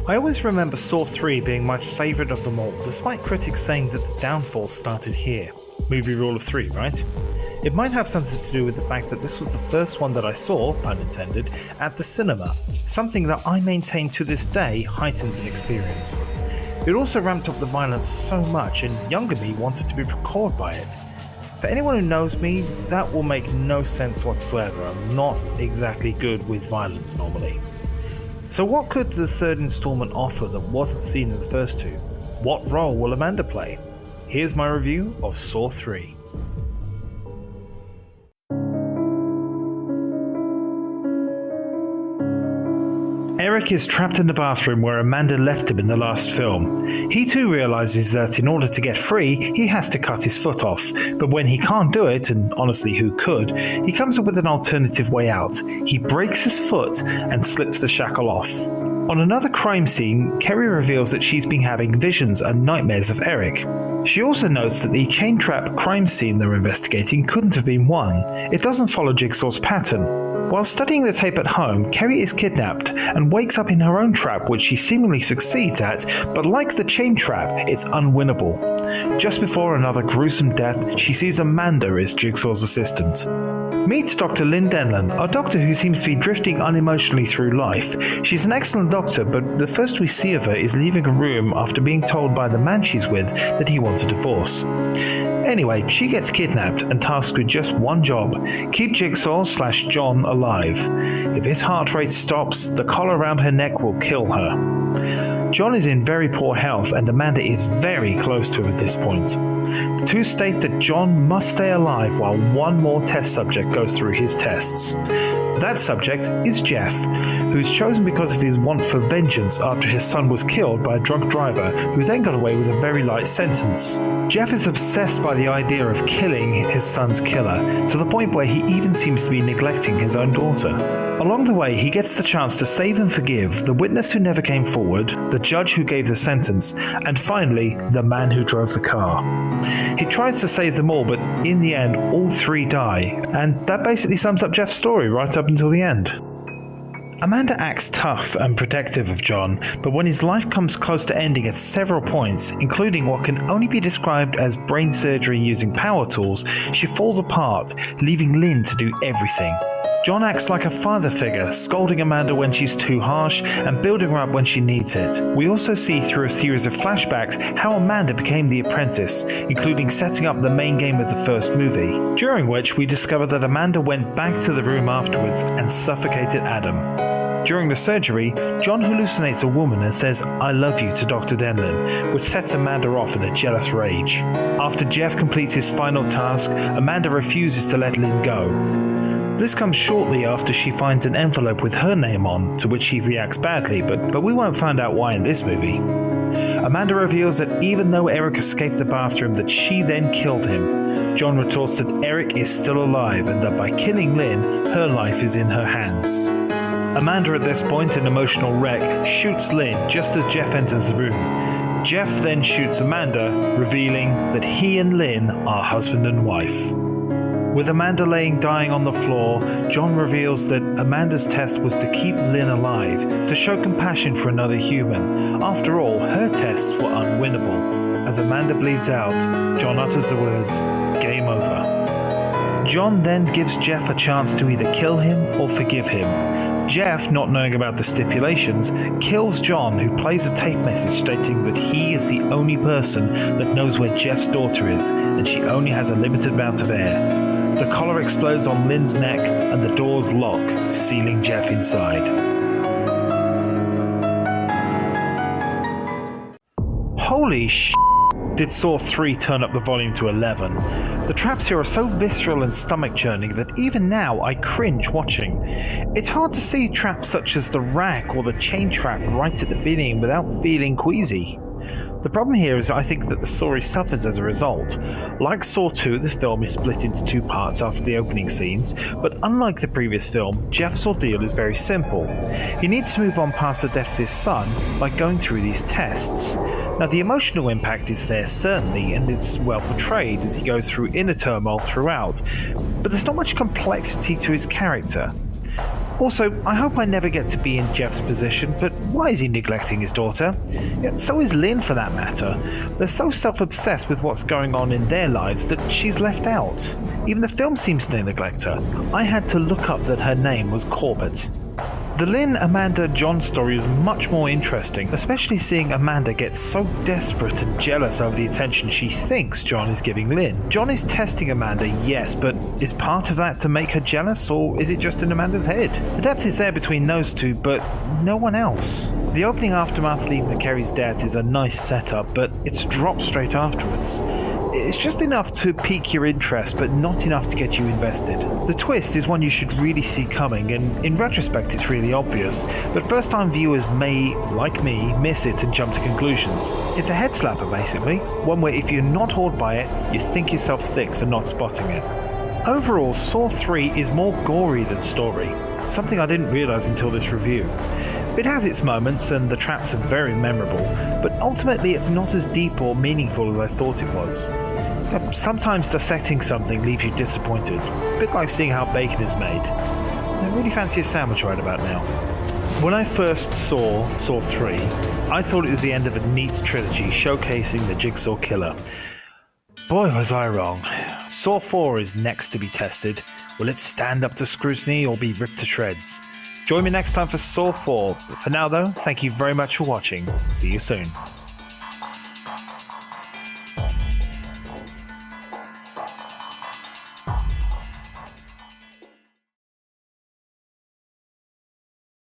I always remember Saw 3 being my favourite of them all, despite critics saying that the downfall started here. Movie rule of 3, right? It might have something to do with the fact that this was the first one that I saw, pun intended, at the cinema, something that I maintain to this day heightens an experience. It also ramped up the violence so much, and younger me wanted to be recalled by it. For anyone who knows me, that will make no sense whatsoever. I'm not exactly good with violence normally. So what could the third installment offer that wasn't seen in the first two? What role will Amanda play? Here's my review of Saw 3. Eric is trapped in the bathroom where Amanda left him in the last film. He too realises that in order to get free, he has to cut his foot off, but when he can't do it, and honestly who could, he comes up with an alternative way out. He breaks his foot and slips the shackle off. On another crime scene, Kerry reveals that she's been having visions and nightmares of Eric. She also notes that the chain trap crime scene they're investigating couldn't have been one. It doesn't follow Jigsaw's pattern. While studying the tape at home, Kerry is kidnapped and wakes up in her own trap, which she seemingly succeeds at, but like the chain trap, it's unwinnable. Just before another gruesome death, she sees Amanda as Jigsaw's assistant. Meet Dr. Lynn Denlon, a doctor who seems to be drifting unemotionally through life. She's an excellent doctor, but the first we see of her is leaving a room after being told by the man she's with that he wants a divorce. Anyway, she gets kidnapped and tasked with just one job: keep Jigsaw/John alive. If his heart rate stops, the collar around her neck will kill her. John is in very poor health and Amanda is very close to him at this point. The two state that John must stay alive while one more test subject goes through his tests. That subject is Jeff, who's chosen because of his want for vengeance after his son was killed by a drunk driver who then got away with a very light sentence. Jeff is obsessed by the idea of killing his son's killer, to the point where he even seems to be neglecting his own daughter. Along the way, he gets the chance to save and forgive the witness who never came forward, the judge who gave the sentence, and finally, the man who drove the car. He tries to save them all, but in the end, all three die, and that basically sums up Jeff's story right up until the end. Amanda acts tough and protective of John, but when his life comes close to ending at several points, including what can only be described as brain surgery using power tools, she falls apart, leaving Lynn to do everything. John acts like a father figure, scolding Amanda when she's too harsh and building her up when she needs it. We also see through a series of flashbacks how Amanda became the apprentice, including setting up the main game of the first movie, during which we discover that Amanda went back to the room afterwards and suffocated Adam. During the surgery, John hallucinates a woman and says, "I love you" to Dr. Denlon, which sets Amanda off in a jealous rage. After Jeff completes his final task, Amanda refuses to let Lynn go. This comes shortly after she finds an envelope with her name on, to which he reacts badly, but we won't find out why in this movie. Amanda reveals that even though Eric escaped the bathroom, that she then killed him. John retorts that Eric is still alive and that by killing Lynn, her life is in her hands. Amanda at this point, an emotional wreck, shoots Lynn just as Jeff enters the room. Jeff then shoots Amanda, revealing that he and Lynn are husband and wife. With Amanda laying dying on the floor, John reveals that Amanda's test was to keep Lynn alive, to show compassion for another human. After all, her tests were unwinnable. As Amanda bleeds out, John utters the words, "Game over." John then gives Jeff a chance to either kill him or forgive him. Jeff, not knowing about the stipulations, kills John, who plays a tape message stating that he is the only person that knows where Jeff's daughter is, and she only has a limited amount of air. The collar explodes on Lynn's neck, and the doors lock, sealing Jeff inside. Holy sh**! Did Saw 3 turn up the volume to 11? The traps here are so visceral and stomach-churning that even now I cringe watching. It's hard to see traps such as the rack or the chain trap right at the beginning without feeling queasy. The problem here is I think that the story suffers as a result. Like Saw 2, this film is split into two parts after the opening scenes, but unlike the previous film, Jeff's ordeal is very simple. He needs to move on past the death of his son by going through these tests. Now the emotional impact is there certainly, and it's well portrayed as he goes through inner turmoil throughout, but there's not much complexity to his character. Also, I hope I never get to be in Jeff's position, but why is he neglecting his daughter? Yeah, so is Lynn for that matter. They're so self-obsessed with what's going on in their lives that she's left out. Even the film seems to neglect her. I had to look up that her name was Corbett. The Lynn, Amanda, John story is much more interesting, especially seeing Amanda get so desperate and jealous over the attention she thinks John is giving Lynn. John is testing Amanda, yes, but is part of that to make her jealous, or is it just in Amanda's head? The depth is there between those two, but no one else. The opening aftermath leading to Kerry's death is a nice setup, but it's dropped straight afterwards. It's just enough to pique your interest, but not enough to get you invested. The twist is one you should really see coming, and in retrospect it's really obvious, but first-time viewers may, like me, miss it and jump to conclusions. It's a head-slapper basically, one where if you're not awed by it, you think yourself thick for not spotting it. Overall, Saw 3 is more gory than story, something I didn't realise until this review. It has its moments and the traps are very memorable, but ultimately it's not as deep or meaningful as I thought it was. Sometimes dissecting something leaves you disappointed, a bit like seeing how bacon is made. I really fancy a sandwich right about now. When I first saw Saw 3, I thought it was the end of a neat trilogy showcasing the Jigsaw Killer. Boy was I wrong. Saw 4 is next to be tested. Will it stand up to scrutiny or be ripped to shreds? Join me next time for Saw 4. But for now though, thank you very much for watching. See you soon.